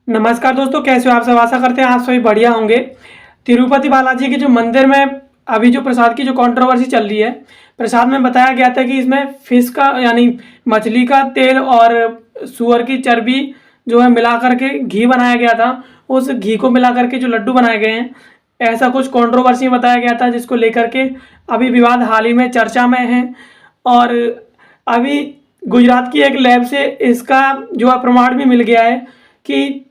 नमस्कार दोस्तों, कैसे हो आप सब। आशा करते हैं आप सभी बढ़िया होंगे। तिरुपति बालाजी के जो मंदिर में अभी जो प्रसाद की जो कंट्रोवर्सी चल रही है, प्रसाद में बताया गया था कि इसमें फिश का यानी मछली का तेल और सुअर की चर्बी जो है मिला करके घी बनाया गया था। उस घी को मिला करके जो लड्डू बनाए गए हैं, ऐसा कुछ कंट्रोवर्सी बताया गया था, जिसको लेकर के अभी विवाद हाल ही में चर्चा में है। और अभी गुजरात की एक लैब से इसका जो है प्रमाण भी मिल गया है कि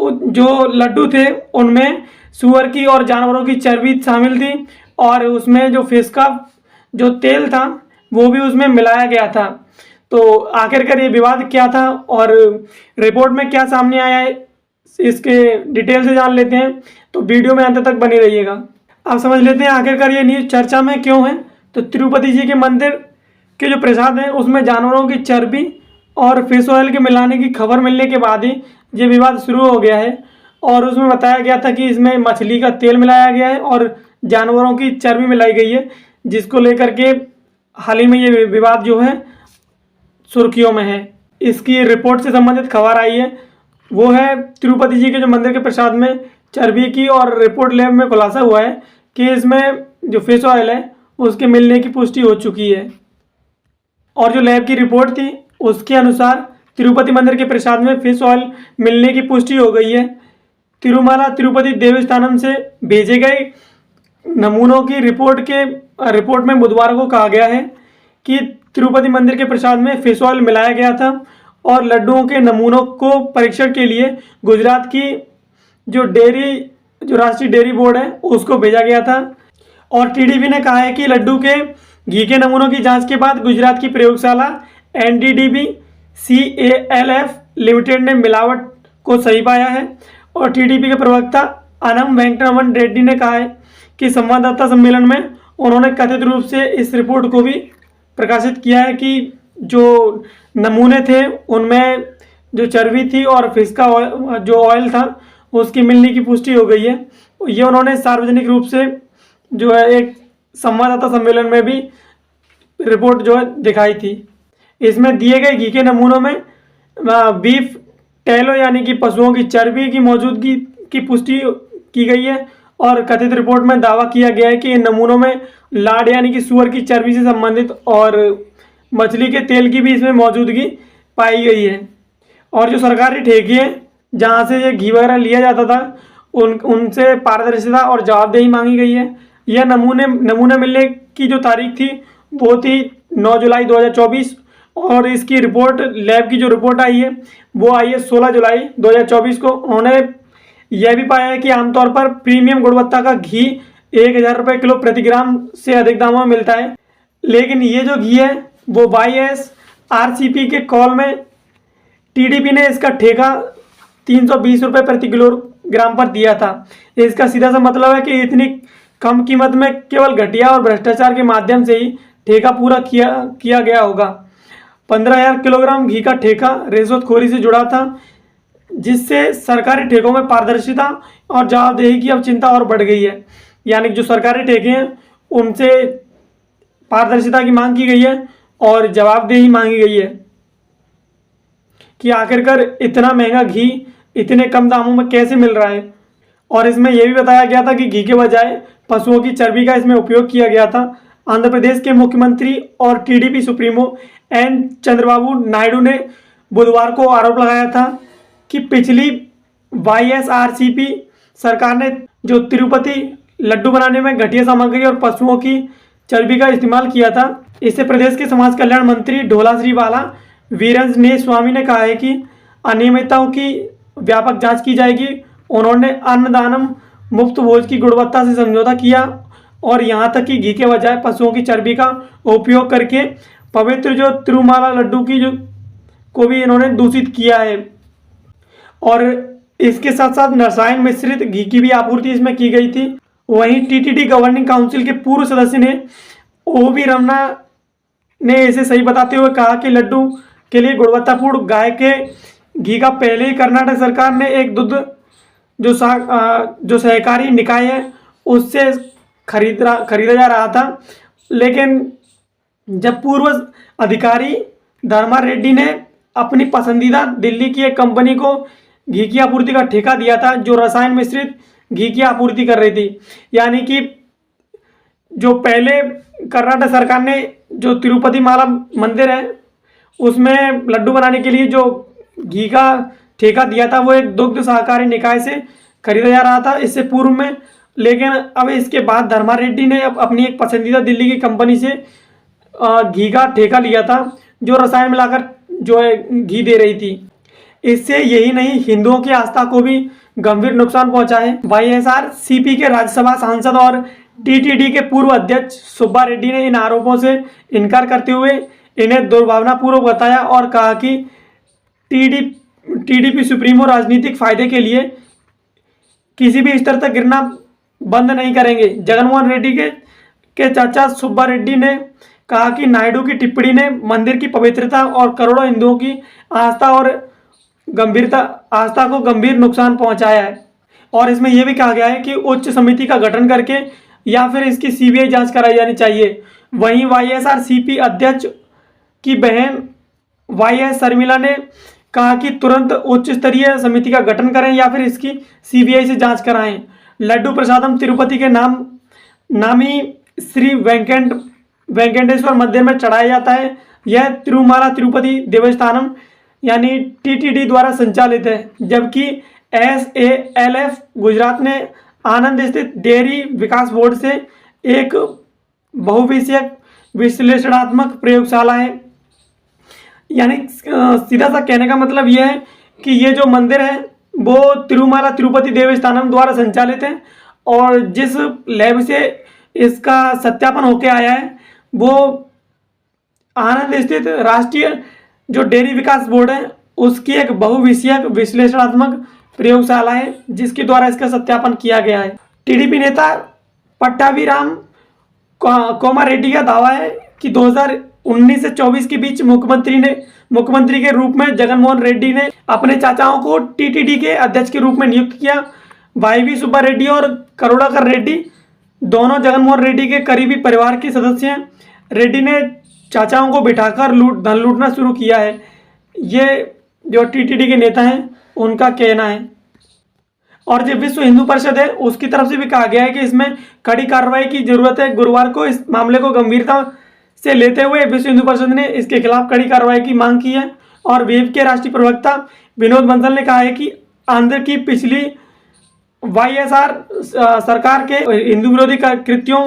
जो लड्डू थे उनमें सुअर की और जानवरों की चर्बी शामिल थी, और उसमें जो फिश का जो तेल था वो भी उसमें मिलाया गया था। तो आखिरकार ये विवाद क्या था और रिपोर्ट में क्या सामने आया है, इसके डिटेल से जान लेते हैं। तो वीडियो में अंत तक बने रहिएगा। आप समझ लेते हैं आखिरकार ये न्यूज़ चर्चा में क्यों है। तो तिरुपति जी के मंदिर के जो प्रसाद हैं उसमें जानवरों की चर्बी और फिश ऑयल के मिलाने की खबर मिलने के बाद ही ये विवाद शुरू हो गया है। और उसमें बताया गया था कि इसमें मछली का तेल मिलाया गया है और जानवरों की चर्बी मिलाई गई है, जिसको लेकर के हाल ही में ये विवाद जो है सुर्खियों में है। इसकी रिपोर्ट से संबंधित खबर आई है, वो है तिरुपति जी के जो मंदिर के प्रसाद में चर्बी की, और रिपोर्ट लैब में खुलासा हुआ है कि इसमें जो फिश ऑयल है उसके मिलने की पुष्टि हो चुकी है। और जो लैब की रिपोर्ट थी उसके अनुसार तिरुपति मंदिर के प्रसाद में फिश ऑयल मिलने की पुष्टि हो गई है। तिरुमाला तिरुपति देवस्थानम से भेजे गए नमूनों की रिपोर्ट में बुधवार को कहा गया है कि तिरुपति मंदिर के प्रसाद में फिश ऑयल मिलाया गया था, और लड्डुओं के नमूनों को परीक्षण के लिए गुजरात की जो राष्ट्रीय डेयरी बोर्ड है उसको भेजा गया था। और टीडीपी ने कहा है कि लड्डू के घी के नमूनों की जांच के बाद गुजरात की प्रयोगशाला NDDB CALF लिमिटेड ने मिलावट को सही पाया है। और टीडीपी के प्रवक्ता अनम वेंकटरमन रेड्डी ने कहा है कि संवाददाता सम्मेलन में उन्होंने कथित रूप से इस रिपोर्ट को भी प्रकाशित किया है कि जो नमूने थे उनमें जो चर्बी थी और फिश का जो ऑयल था उसकी मिलने की पुष्टि हो गई है। ये उन्होंने सार्वजनिक रूप से जो है एक संवाददाता सम्मेलन में भी रिपोर्ट जो है दिखाई थी। इसमें दिए गए घी के नमूनों में बीफ टेलो यानी कि पशुओं की चर्बी की मौजूदगी की पुष्टि की गई है। और कथित रिपोर्ट में दावा किया गया है कि इन नमूनों में लाड यानी कि सुअर की चर्बी से संबंधित और मछली के तेल की भी इसमें मौजूदगी पाई गई है। और जो सरकारी ठेके हैं जहां से ये घी वगैरह लिया जाता था उनसे पारदर्शिता और जवाबदेही मांगी गई है। यह नमूने मिलने की जो तारीख थी वो थी 9 जुलाई 2024, और इसकी रिपोर्ट लैब की जो रिपोर्ट आई है वो आई है 16 जुलाई 2024 को। उन्होंने यह भी पाया है कि आमतौर पर प्रीमियम गुणवत्ता का घी 1000 रुपये किलो प्रति ग्राम से अधिक दामों में मिलता है, लेकिन ये जो घी है वो YSRCP के कॉल में टीडीपी ने इसका ठेका 320 रुपये प्रति किलोग्राम पर दिया था। इसका सीधा सा मतलब है कि इतनी कम कीमत में केवल घटिया और भ्रष्टाचार के माध्यम से ही ठेका पूरा किया गया होगा। 15,000 किलोग्राम घी का ठेका रिश्वतखोरी से जुड़ा था, जिससे सरकारी ठेकों में पारदर्शिता और जवाबदेही की अब चिंता और बढ़ गई है। यानी जो सरकारी ठेके हैं उनसे पारदर्शिता की मांग की गई है और जवाबदेही मांगी गई है कि आखिरकार इतना महंगा घी इतने कम दामों में कैसे मिल रहा है। और इसमें यह भी बताया गया था कि घी के बजाय पशुओं की चर्बी का इसमें उपयोग किया गया था। आंध्र प्रदेश के मुख्यमंत्री और TDP supremo N Chandrababu Naidu ने बुधवार को आरोप लगाया था कि पिछली YSRCP सरकार ने जो तिरुपति लड्डू बनाने में घटिया सामग्री और पशुओं की चर्बी का इस्तेमाल किया था। इससे प्रदेश के समाज कल्याण मंत्री ढोला श्री बाला वीरंजनेय स्वामी ने कहा है कि अनियमितताओं की व्यापक जांच की जाएगी। उन्होंने अन्नदानम मुफ्त भोज की गुणवत्ता से समझौता किया और यहाँ तक कि घी के बजाय पशुओं की चर्बी का उपयोग करके पवित्र जो तिरुमाला लड्डू की जो को भी इन्होंने दूषित किया है। और इसके साथ साथ रसायन मिश्रित घी की भी आपूर्ति इसमें की गई थी। वहीं टीटीडी गवर्निंग काउंसिल के पूर्व सदस्य ने OV रमना ने इसे सही बताते हुए कहा कि लड्डू के लिए गुणवत्तापूर्ण गाय के घी का पहले ही कर्नाटक सरकार ने एक दुग्ध जो सहकारी निकाय है उससे खरीदा जा रहा था। लेकिन जब पूर्व अधिकारी धर्मा रेड्डी ने अपनी पसंदीदा दिल्ली की एक कंपनी को घी की आपूर्ति का ठेका दिया था, जो रसायन मिश्रित घी की आपूर्ति कर रही थी। यानी कि जो पहले कर्नाटक सरकार ने जो तिरुपति माला मंदिर है उसमें लड्डू बनाने के लिए जो घी का ठेका दिया था वो एक दुग्ध सहकारी निकाय से खरीदा जा रहा था इससे पूर्व में। लेकिन अब इसके बाद धर्मा रेड्डी ने अपनी एक पसंदीदा दिल्ली की कंपनी से घी का ठेका लिया था, जो रसायन मिलाकर जो है घी दे रही थी। इससे यही नहीं, हिंदुओं की आस्था को भी गंभीर नुकसान पहुंचा है। वाईएसआर-सीपी के राज्यसभा सांसद और टीटीडी के पूर्व अध्यक्ष सुब्बा रेड्डी ने इन आरोपों से इनकार करते हुए इन्हें दुर्भावनापूर्वक बताया और कहा कि टीडीपी सुप्रीमो राजनीतिक फायदे के लिए किसी भी स्तर तक गिरना बंद नहीं करेंगे। जगनमोहन रेड्डी के चाचा सुब्बा रेड्डी ने कहा कि नायडू की टिप्पणी ने मंदिर की पवित्रता और करोड़ों हिंदुओं की आस्था को गंभीर नुकसान पहुंचाया है। और इसमें यह भी कहा गया है कि उच्च समिति का गठन करके या फिर इसकी सीबीआई जांच कराई जानी चाहिए। वहीं वाईएसआर-सीपी अध्यक्ष की बहन वाईएस शर्मिला ने कहा कि तुरंत उच्च स्तरीय समिति का गठन करें या फिर इसकी सीबीआई से जांच कराएं। लड्डू प्रसादम तिरुपति के नामी श्री वेंकटेश्वर मंदिर में चढ़ाया जाता है। यह तिरुमाला तिरुपति देवस्थानम यानी टीटीडी द्वारा संचालित है, जबकि SALF गुजरात ने आनंद स्थित डेयरी विकास बोर्ड से एक बहुविषयक विश्लेषणात्मक प्रयोगशाला है। यानी सीधा सा कहने का मतलब यह है कि ये जो मंदिर है वो तिरुमाला तिरुपति देवस्थानम द्वारा संचालित है और जिस लैब से इसका सत्यापन होके आया है वो आनंद स्थित राष्ट्रीय जो डेयरी विकास बोर्ड है उसकी एक बहुविषयक विश्लेषणात्मक प्रयोगशाला है जिसके द्वारा इसका सत्यापन किया गया है। टीडीपी नेता पट्टाभिराम कोमारेड्डी का दावा है कि 2019 से 24 के बीच मुख्यमंत्री के रूप में जगनमोहन रेड्डी ने अपने चाचाओं को टीटीडी के अध्यक्ष के रूप में नियुक्त किया। वाईवी सुब्बा रेड्डी और करुणाकर रेड्डी दोनों जगनमोहन रेड्डी के करीबी परिवार के सदस्य हैं। रेड्डी ने चाचाओं को बिठाकर धन लूटना शुरू किया है, ये जो टीटीडी के नेता हैं उनका कहना है। और जो विश्व हिंदू परिषद है उसकी तरफ से भी कहा गया है कि इसमें कड़ी कार्रवाई की जरूरत है। गुरुवार को इस मामले को गंभीरता से लेते हुए विश्व हिंदू परिषद ने इसके खिलाफ कड़ी कार्रवाई की मांग की है। और वेव के राष्ट्रीय प्रवक्ता विनोद बंसल ने कहा है कि आंध्र की पिछली वाईएसआर सरकार के हिंदू विरोधी कृत्यों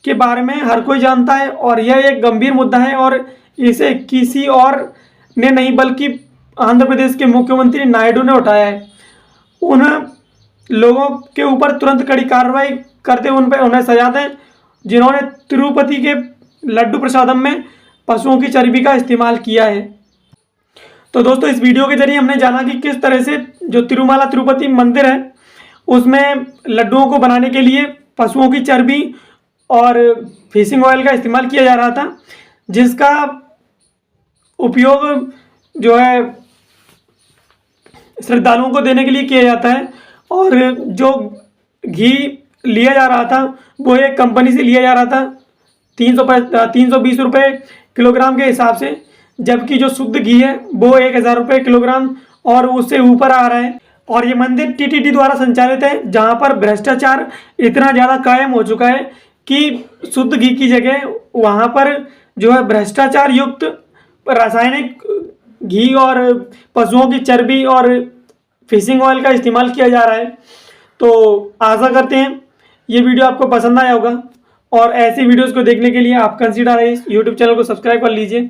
के बारे में हर कोई जानता है और यह एक गंभीर मुद्दा है और इसे किसी और ने नहीं बल्कि आंध्र प्रदेश के मुख्यमंत्री नायडू ने उठाया है। उन लोगों के ऊपर तुरंत कड़ी कार्रवाई करते उन्हें सजा दें जिन्होंने तिरुपति के लड्डू प्रसादम में पशुओं की चर्बी का इस्तेमाल किया है। तो दोस्तों इस वीडियो के जरिए हमने जाना कि किस तरह से जो तिरुमाला तिरुपति मंदिर है उसमें लड्डुओं को बनाने के लिए पशुओं की चर्बी और फिशिंग ऑयल का इस्तेमाल किया जा रहा था, जिसका उपयोग जो है श्रद्धालुओं को देने के लिए किया जाता है। और जो घी लिया जा रहा था वो एक कंपनी से लिया जा रहा था 320 रुपये किलोग्राम के हिसाब से, जबकि जो शुद्ध घी है वो 1000 रुपये किलोग्राम और उससे ऊपर आ रहा है। और ये मंदिर टीटीडी द्वारा संचालित है जहाँ पर भ्रष्टाचार इतना ज़्यादा कायम हो चुका है कि शुद्ध घी की जगह वहाँ पर जो है भ्रष्टाचार युक्त रासायनिक घी और पशुओं की चर्बी और फिशिंग ऑयल का इस्तेमाल किया जा रहा है। तो आशा करते हैं ये वीडियो आपको पसंद आया होगा और ऐसी वीडियोस को देखने के लिए आप कंसीडर इस यूट्यूब चैनल को सब्सक्राइब कर लीजिए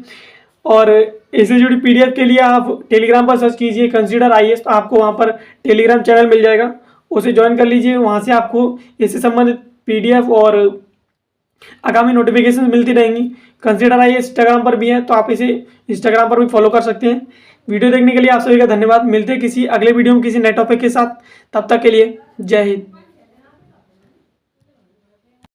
और इससे जुड़ी पीडीएफ के लिए आप टेलीग्राम पर सर्च कीजिए कंसीडर IAS, तो आपको वहाँ पर टेलीग्राम चैनल मिल जाएगा, उसे ज्वाइन कर लीजिए। वहाँ से आपको इससे संबंधित पीडीएफ और आगामी नोटिफिकेशन मिलती रहेंगी। कंसीडर IAS इंस्टाग्राम पर भी है तो आप इसे इंस्टाग्राम पर भी फॉलो कर सकते हैं। वीडियो देखने के लिए आप सभी का धन्यवाद। मिलते हैं किसी अगले वीडियो में किसी नए टॉपिक के साथ, तब तक के लिए जय हिंद।